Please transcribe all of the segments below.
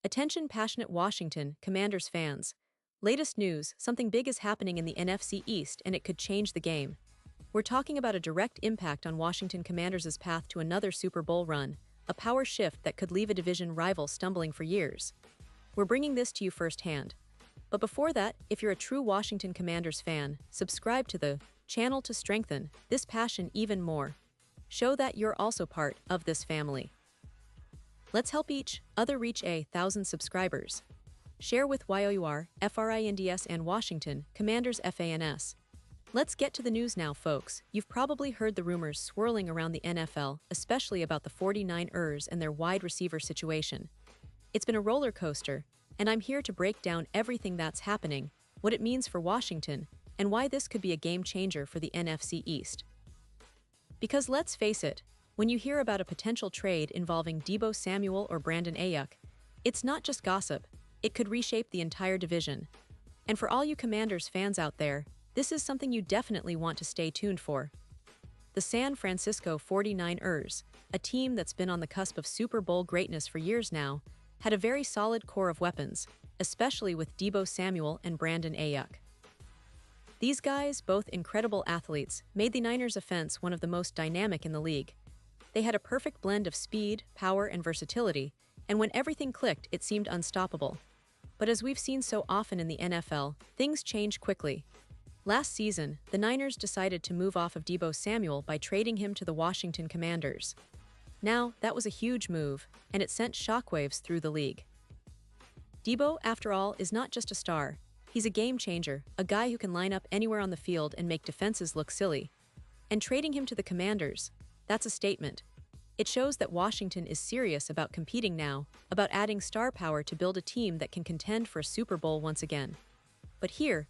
Attention passionate Washington Commanders fans. Latest news, something big is happening in the NFC East and it could change the game. We're talking about a direct impact on Washington Commanders' path to another Super Bowl run, a power shift that could leave a division rival stumbling for years. We're bringing this to you firsthand. But before that, if you're a true Washington Commanders fan, subscribe to the channel to strengthen this passion even more. Show that you're also part of this family. Let's help each other reach 1,000 subscribers. Share with YOUR, FRINDS and Washington Commanders FANS. Let's get to the news now, folks. You've probably heard the rumors swirling around the NFL, especially about the 49ers and their wide receiver situation. It's been a roller coaster, and I'm here to break down everything that's happening, what it means for Washington, and why this could be a game changer for the NFC East. Because let's face it, when you hear about a potential trade involving Deebo Samuel or Brandon Aiyuk, it's not just gossip, it could reshape the entire division. And for all you Commanders fans out there, this is something you definitely want to stay tuned for. The San Francisco 49ers, a team that's been on the cusp of Super Bowl greatness for years now, had a very solid core of weapons, especially with Deebo Samuel and Brandon Aiyuk. These guys, both incredible athletes, made the Niners' offense one of the most dynamic in the league. They had a perfect blend of speed, power, and versatility, and when everything clicked, it seemed unstoppable. But as we've seen so often in the NFL, things change quickly. Last season, the Niners decided to move off of Deebo Samuel by trading him to the Washington Commanders. Now, that was a huge move, and it sent shockwaves through the league. Deebo, after all, is not just a star. He's a game changer, a guy who can line up anywhere on the field and make defenses look silly. And trading him to the Commanders, that's a statement. It shows that Washington is serious about competing now, about adding star power to build a team that can contend for a Super Bowl once again. But here's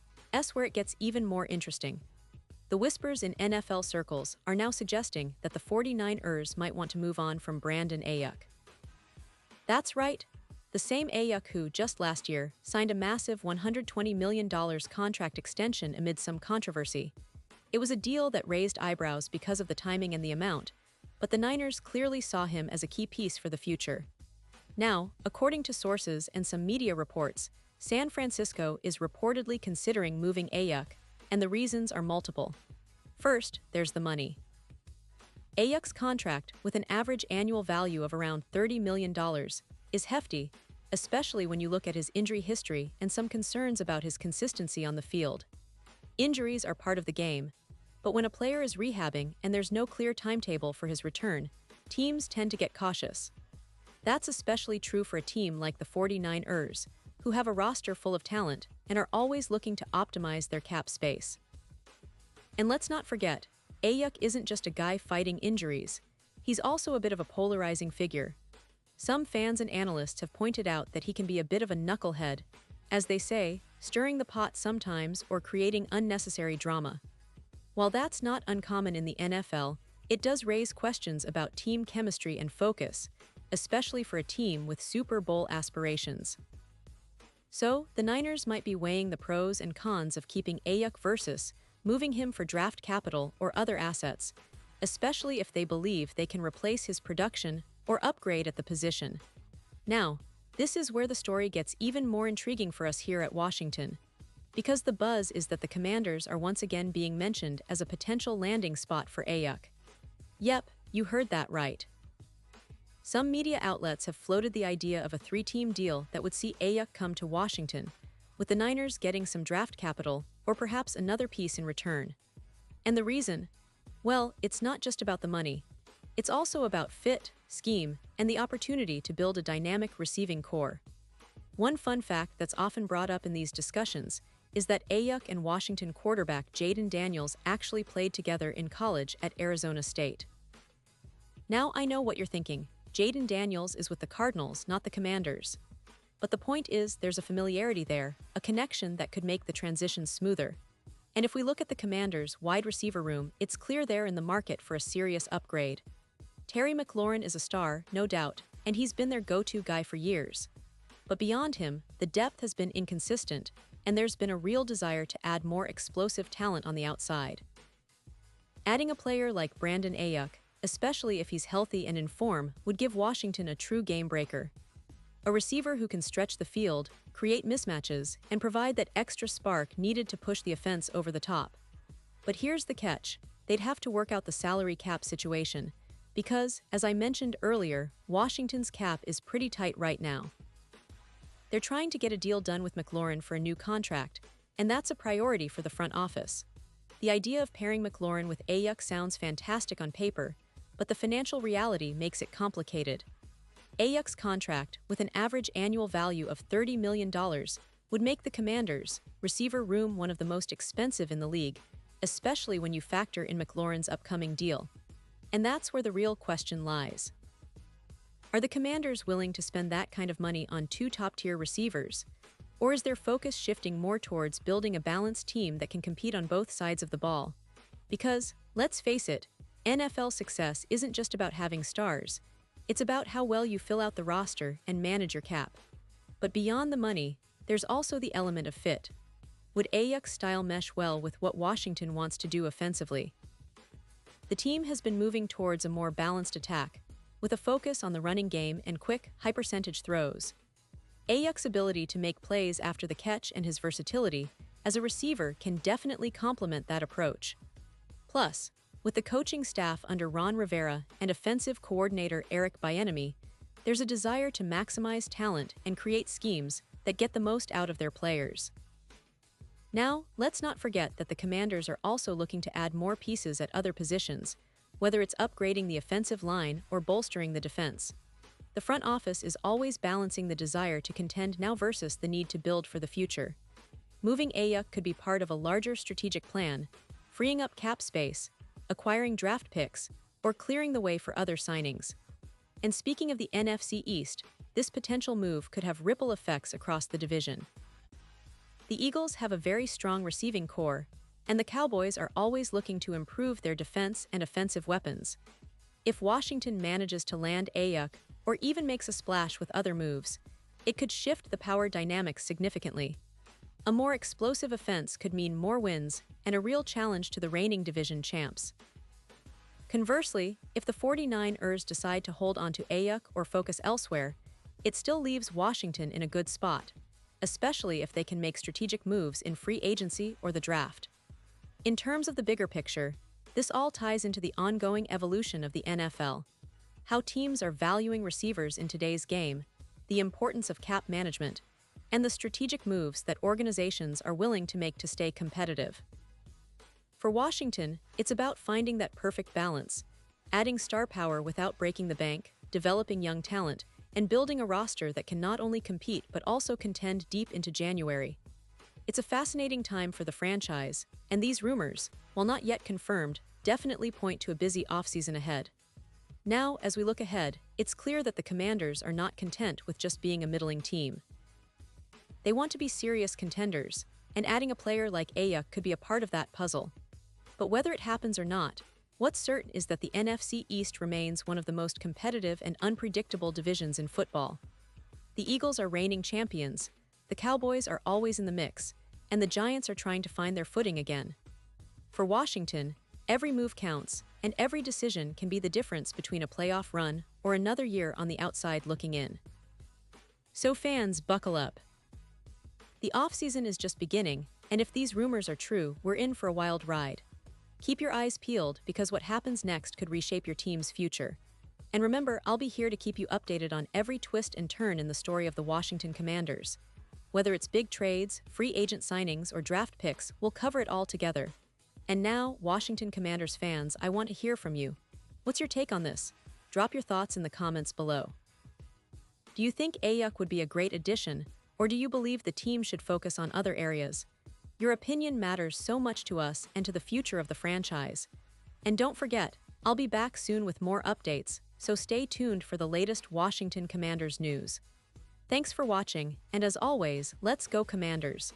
where it gets even more interesting. The whispers in NFL circles are now suggesting that the 49ers might want to move on from Brandon Aiyuk. That's right, the same Aiyuk who, just last year, signed a massive $120 million contract extension amid some controversy. It was a deal that raised eyebrows because of the timing and the amount, but the Niners clearly saw him as a key piece for the future. Now, according to sources and some media reports, San Francisco is reportedly considering moving Aiyuk, and the reasons are multiple. First, there's the money. Aiyuk's contract, with an average annual value of around $30 million, is hefty, especially when you look at his injury history and some concerns about his consistency on the field. Injuries are part of the game, but when a player is rehabbing and there's no clear timetable for his return, teams tend to get cautious. That's especially true for a team like the 49ers, who have a roster full of talent and are always looking to optimize their cap space. And let's not forget, Aiyuk isn't just a guy fighting injuries. He's also a bit of a polarizing figure. Some fans and analysts have pointed out that he can be a bit of a knucklehead, as they say, stirring the pot sometimes or creating unnecessary drama. While that's not uncommon in the NFL, it does raise questions about team chemistry and focus, especially for a team with Super Bowl aspirations. So, the Niners might be weighing the pros and cons of keeping Aiyuk versus moving him for draft capital or other assets, especially if they believe they can replace his production or upgrade at the position. Now, this is where the story gets even more intriguing for us here at Washington, because the buzz is that the Commanders are once again being mentioned as a potential landing spot for Aiyuk. Yep, you heard that right. Some media outlets have floated the idea of a three-team deal that would see Aiyuk come to Washington, with the Niners getting some draft capital or perhaps another piece in return. And the reason? Well, it's not just about the money. It's also about fit, scheme, and the opportunity to build a dynamic receiving core. One fun fact that's often brought up in these discussions is that Aiyuk and Washington quarterback Jayden Daniels actually played together in college at Arizona State. Now I know what you're thinking. Jayden Daniels is with the Cardinals, not the Commanders. But the point is, there's a familiarity there, a connection that could make the transition smoother. And if we look at the Commanders' wide receiver room, it's clear they're in the market for a serious upgrade. Terry McLaurin is a star, no doubt, and he's been their go-to guy for years. But beyond him, the depth has been inconsistent, and there's been a real desire to add more explosive talent on the outside. Adding a player like Brandon Aiyuk, especially if he's healthy and in form, would give Washington a true game breaker. a receiver who can stretch the field, create mismatches, and provide that extra spark needed to push the offense over the top. But here's the catch: they'd have to work out the salary cap situation, because, as I mentioned earlier, Washington's cap is pretty tight right now. They're trying to get a deal done with McLaurin for a new contract, and that's a priority for the front office. The idea of pairing McLaurin with Aiyuk sounds fantastic on paper, but the financial reality makes it complicated. Aiyuk's contract, with an average annual value of $30 million, would make the Commanders' receiver room one of the most expensive in the league, especially when you factor in McLaurin's upcoming deal. And that's where the real question lies. Are the Commanders willing to spend that kind of money on two top-tier receivers? Or is their focus shifting more towards building a balanced team that can compete on both sides of the ball? Because, let's face it, NFL success isn't just about having stars. It's about how well you fill out the roster and manage your cap. But beyond the money, there's also the element of fit. Would Aiyuk's style mesh well with what Washington wants to do offensively? The team has been moving towards a more balanced attack, with a focus on the running game and quick, high-percentage throws. Aiyuk's ability to make plays after the catch and his versatility as a receiver can definitely complement that approach. Plus, with the coaching staff under Ron Rivera and offensive coordinator Eric Bieniemy, there's a desire to maximize talent and create schemes that get the most out of their players. Now, let's not forget that the Commanders are also looking to add more pieces at other positions, whether it's upgrading the offensive line or bolstering the defense. The front office is always balancing the desire to contend now versus the need to build for the future. Moving Aiyuk could be part of a larger strategic plan, freeing up cap space, acquiring draft picks, or clearing the way for other signings. And speaking of the NFC East, this potential move could have ripple effects across the division. The Eagles have a very strong receiving core, and the Cowboys are always looking to improve their defense and offensive weapons. If Washington manages to land Aiyuk, or even makes a splash with other moves, it could shift the power dynamics significantly. A more explosive offense could mean more wins and a real challenge to the reigning division champs. Conversely, if the 49ers decide to hold on to Aiyuk or focus elsewhere, it still leaves Washington in a good spot, especially if they can make strategic moves in free agency or the draft. In terms of the bigger picture, this all ties into the ongoing evolution of the NFL. How teams are valuing receivers in today's game, the importance of cap management, and the strategic moves that organizations are willing to make to stay competitive. For Washington, it's about finding that perfect balance, adding star power without breaking the bank, developing young talent, and building a roster that can not only compete but also contend deep into January. It's a fascinating time for the franchise, and these rumors, while not yet confirmed, definitely point to a busy offseason ahead. Now, as we look ahead, it's clear that the Commanders are not content with just being a middling team. They want to be serious contenders, and adding a player like Aiyuk could be a part of that puzzle. But whether it happens or not, what's certain is that the NFC East remains one of the most competitive and unpredictable divisions in football. The Eagles are reigning champions, the Cowboys are always in the mix, and the Giants are trying to find their footing again. For Washington, every move counts, and every decision can be the difference between a playoff run or another year on the outside looking in. So fans, buckle up. The offseason is just beginning, and if these rumors are true, we're in for a wild ride. Keep your eyes peeled because what happens next could reshape your team's future. And remember, I'll be here to keep you updated on every twist and turn in the story of the Washington Commanders. Whether it's big trades, free agent signings, or draft picks, we'll cover it all together. And now, Washington Commanders fans, I want to hear from you. What's your take on this? Drop your thoughts in the comments below. Do you think Aiyuk would be a great addition, or do you believe the team should focus on other areas? Your opinion matters so much to us and to the future of the franchise. And don't forget, I'll be back soon with more updates, so stay tuned for the latest Washington Commanders news. Thanks for watching, and as always, let's go Commanders!